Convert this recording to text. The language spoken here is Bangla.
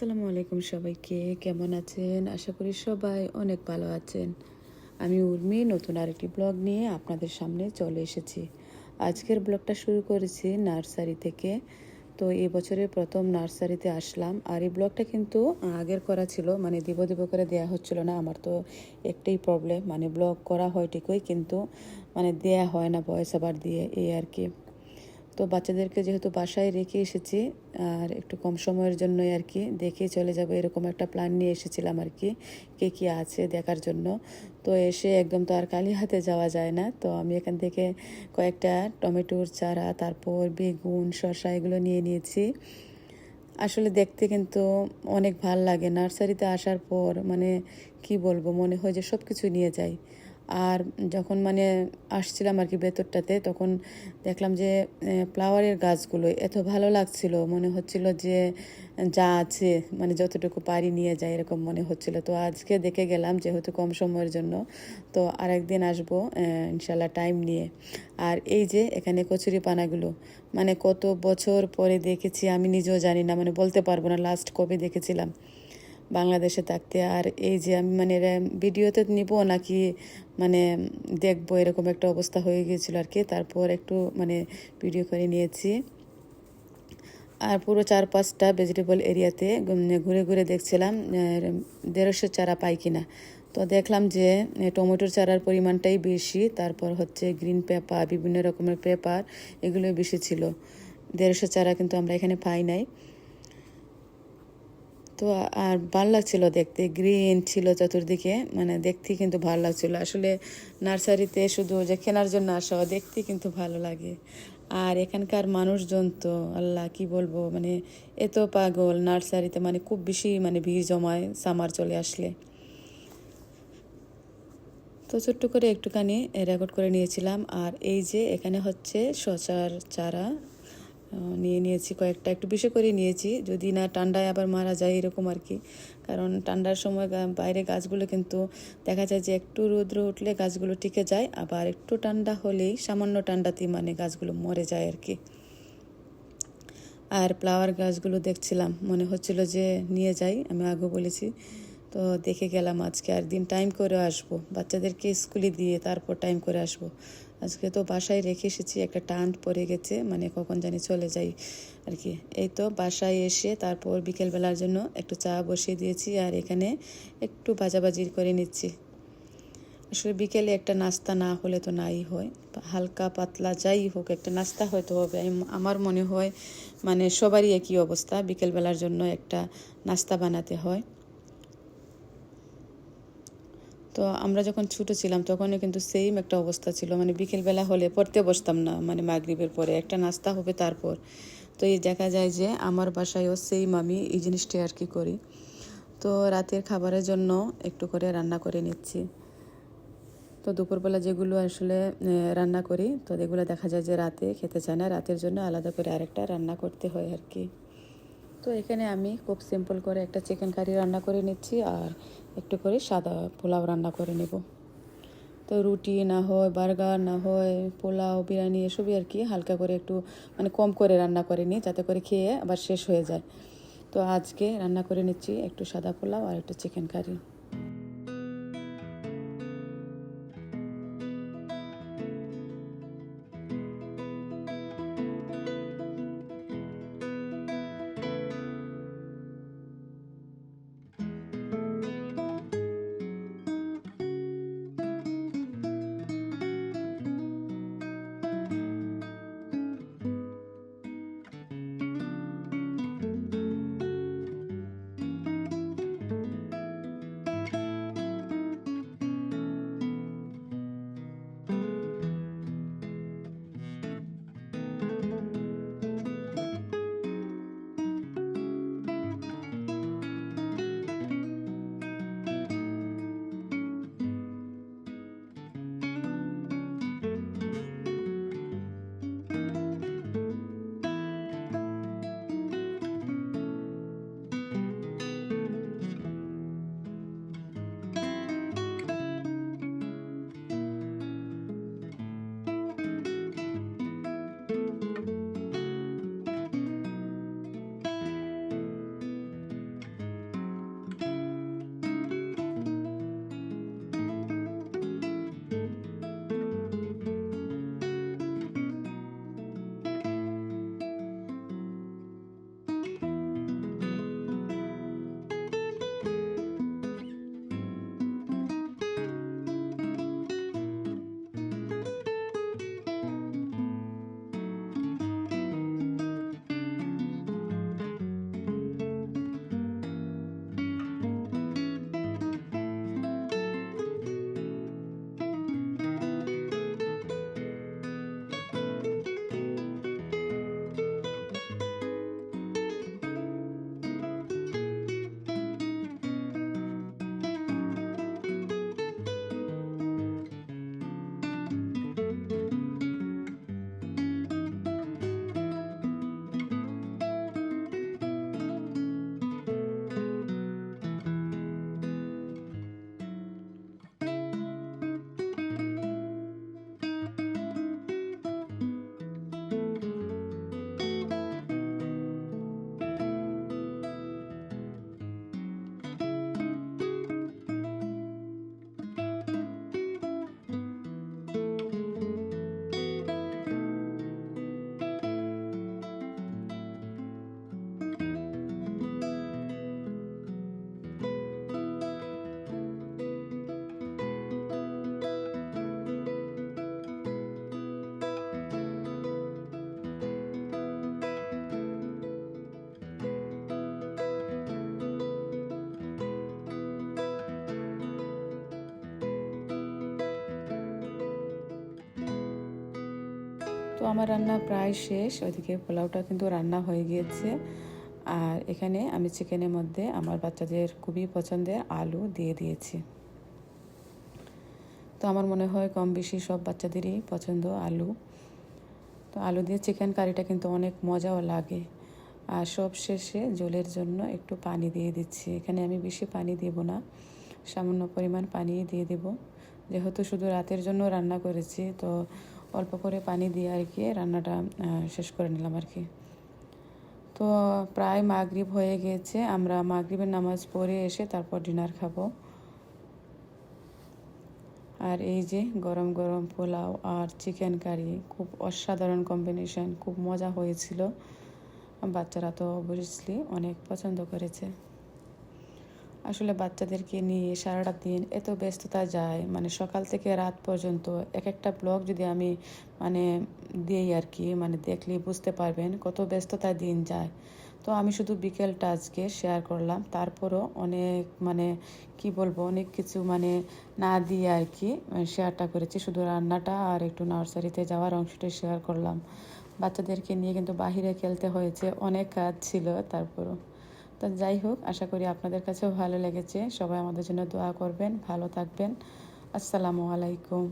আসসালামু আলাইকুম সবাইকে। কেমন আছেন? আশা করি সবাই অনেক ভালো আছেন। আমি উর্মি নতুন আরেকটি ব্লগ নিয়ে আপনাদের সামনে চলে এসেছি। আজকের ব্লগটা শুরু করেছি নার্সারি থেকে। তো এই বছরের প্রথম নার্সারিতে আসলাম। আর এই ব্লগটা কিন্তু আগের করা ছিল, মানে দিব করে দেয়া হচ্ছিল না। আমার তো একটাই প্রবলেম, মানে ব্লগ করা হয় ঠিকই, কিন্তু মানে দেয়া হয় না ভয়েস ওভার দিয়ে, এই আর কি। তো বাচ্চাদেরকে যেহেতু বাসায় রেখে এসেছি, আর একটু কম সময়ের জন্যই আর কি দেখে চলে যাব এরকম একটা প্ল্যান নিয়ে এসেছিলাম আর কি, কে কী আছে দেখার জন্য। তো এসে একদম তো আর খালি হাতে যাওয়া যায় না। তো আমি এখান থেকে কয়েকটা টমেটোর চারা, তারপর বেগুন, শসা এগুলো নিয়ে নিয়েছি। আসলে দেখতে কিন্তু অনেক ভাল লাগে নার্সারিতে আসার পর, মানে কি বলবো, মনে হয় যে সব কিছু নিয়ে যাই। আর যখন মানে আসছিলাম আর কি ভেতরটাতে, তখন দেখলাম যে ফ্লাওয়ারের গাছগুলো এত ভালো লাগছিল, মনে হচ্ছিল যে যা আছে মানে যতটুকু পারি নিয়ে যাই এরকম মনে হচ্ছিল। তো আজকে দেখে গেলাম, যেহেতু কম সময়ের জন্য, তো আরেকদিন আসবো ইনশাল্লাহ টাইম নিয়ে। আর এই যে এখানে কচুরি পানাগুলো, মানে কত বছর পরে দেখেছি আমি নিজেও জানি না, মানে বলতে পারবো না লাস্ট কবে দেখেছিলাম বাংলাদেশে থাকতে। আর এই যে আমি মানে ভিডিওতে নিব নাকি মানে দেখবো, এরকম একটা অবস্থা হয়ে গিয়েছিল আর কি। তারপর একটু মানে ভিডিও করে নিয়েছি। আর পুরো 4-5টা ভেজিটেবল এরিয়াতে ঘুরে ঘুরে দেখছিলাম 150 চারা পাই কিনা। তো দেখলাম যে টমেটোর চারার পরিমাণটাই বেশি, তারপর হচ্ছে গ্রিন পেপার, বিভিন্ন রকমের পেপার, এগুলোই বেশি ছিল। 150 চারা কিন্তু আমরা এখানে পাই নাই। তো আর ভাল লাগছিল দেখতে, গ্রিন ছিল চতুর্দিকে, মানে দেখতে কিন্তু ভালো লাগছিল। আসলে নার্সারিতে শুধু যে কেনার জন্য আসা, দেখতে কিন্তু ভালো লাগে। আর এখানকার মানুষজন তো আল্লাহ কি বলবো, মানে এত পাগল নার্সারিতে, মানে খুব বেশি মানে ভিড় জমায় সামার চলে আসলে। তো ছোট্ট করে একটুখানি রেকর্ড করে নিয়েছিলাম। আর এই যে এখানে হচ্ছে শসার চারা নিয়ে নিয়েছি কয়েকটা, একটু বেশি করে নিয়েছি, যদি না ঠান্ডায় আবার মারা যায় এরকম আর কি। কারণ ঠান্ডার সময় বাইরে গাছগুলো কিন্তু দেখা যায় যে একটু রৌদ্র উঠলে গাছগুলো টিকে যায়, আবার একটু ঠান্ডা হলেই সামান্য ঠান্ডাতেই মানে গাছগুলো মরে যায় আর কি। আর ফ্লাওয়ার গাছগুলো দেখছিলাম, মনে হচ্ছিল যে নিয়ে যাই, আমি আগে বলেছি। তো দেখে গেলাম আজকে, আর দিন টাইম করে আসবো, বাচ্চাদেরকে স্কুলে দিয়ে তারপর টাইম করে আসবো। আজকে তো বাসায় রেখে এসেছি, একটা টান পড়ে গেছে, মানে কখন জানি চলে যাই আর কি। এই তো বাসায় এসে তারপর বিকেলবেলার জন্য একটু চা বসিয়ে দিয়েছি, আর এখানে একটু ভাজাভাজি করে নিচ্ছি। আসলে বিকেলে একটা নাস্তা না হলে তো নাই হয়, হালকা পাতলা যাই হোক একটা নাস্তা হয়তো হবে। আমার মনে হয় মানে সবারই একই অবস্থা, বিকেলবেলার জন্য একটা নাস্তা বানাতে হয়। তো আমরা যখন ছোটো ছিলাম তখনও কিন্তু সেম একটা অবস্থা ছিল, মানে বিকেলবেলা হলে পড়তে বসতাম না, মানে মাগরিবের পরে একটা নাস্তা হবে তারপর। তো এই দেখা যায় যে আমার বাসায়ও সেম আমি এই জিনিসটাই আর কি করি। তো রাতের খাবারের জন্য একটু করে রান্না করে নিচ্ছি। তো দুপুরবেলা যেগুলো আসলে রান্না করি, তো এগুলো দেখা যায় যে রাতে খেতে চায় না, রাতের জন্য আলাদা করে আরেকটা রান্না করতে হয় আর কি। তো এখানে আমি খুব সিম্পল করে একটা চিকেন কারি রান্না করে নিচ্ছি, আর একটু করে সাদা পোলাও রান্না করে নেব। তো রুটি না হয়, বার্গার না হয়, পোলাও, বিরিয়ানি এসবই আর কি হালকা করে একটু মানে কম করে রান্না করে নিই, যাতে করে খেয়ে আবার শেষ হয়ে যায়। তো আজকে রান্না করে নিচ্ছি একটু সাদা পোলাও আর একটু চিকেন কারি। আমার রান্না প্রায় শেষ, ওইদিকে পোলাওটা কিন্তু রান্না হয়ে গিয়েছে। আর এখানে আমি চিকেনের মধ্যে আমার বাচ্চাদের খুবই পছন্দের আলু দিয়ে দিয়েছি। তো আমার মনে হয় কম বেশি সব বাচ্চাদেরই পছন্দ আলু। তো আলু দিয়ে চিকেন কারিটা কিন্তু অনেক মজাও লাগে। আর সব শেষে ঝোলের জন্য একটু পানি দিয়ে দিচ্ছি। এখানে আমি বেশি পানি দেব না, সামান্য পরিমাণ পানি দিয়ে দেব। যেহেতু শুধু রাতের জন্য রান্না করেছি, তো অল্প করে পানি দিয়ে আর কি রান্নাটা শেষ করে নিলাম আর কি। তো প্রায় মাগরিব হয়ে গিয়েছে, আমরা মাগরিবের নামাজ পড়ে এসে তারপর ডিনার খাবো। আর এই যে গরম গরম পোলাও আর চিকেন কারি, খুব অসাধারণ কম্বিনেশন, খুব মজা হয়েছিল। বাচ্চারা তো অবভিয়াসলি অনেক পছন্দ করেছে। আসলে বাচ্চাদেরকে নিয়ে সারাটা দিন এত ব্যস্ততা যায়, মানে সকাল থেকে রাত পর্যন্ত এক একটা ব্লগ যদি আমি মানে দিই আর কি, মানে দেখলে বুঝতে পারবেন কত ব্যস্ততা দিন যায়। তো আমি শুধু বিকেলটা আজকে শেয়ার করলাম, তারপরও অনেক মানে কি বলবো, অনেক কিছু মানে না দিয়ে আর কি শেয়ারটা করেছি। শুধু রান্নাটা আর একটু নার্সারিতে যাওয়ার অংশটা শেয়ার করলাম। বাচ্চাদেরকে নিয়ে কিন্তু বাহিরে খেলতে হয়েছে, অনেক কাজ ছিল তারপরও। তো যাই হোক, আশা করি আপনাদের কাছেও ভালো লেগেছে। সবাই আমাদের জন্য দোয়া করবেন, ভালো থাকবেন। আসসালামু আলাইকুম।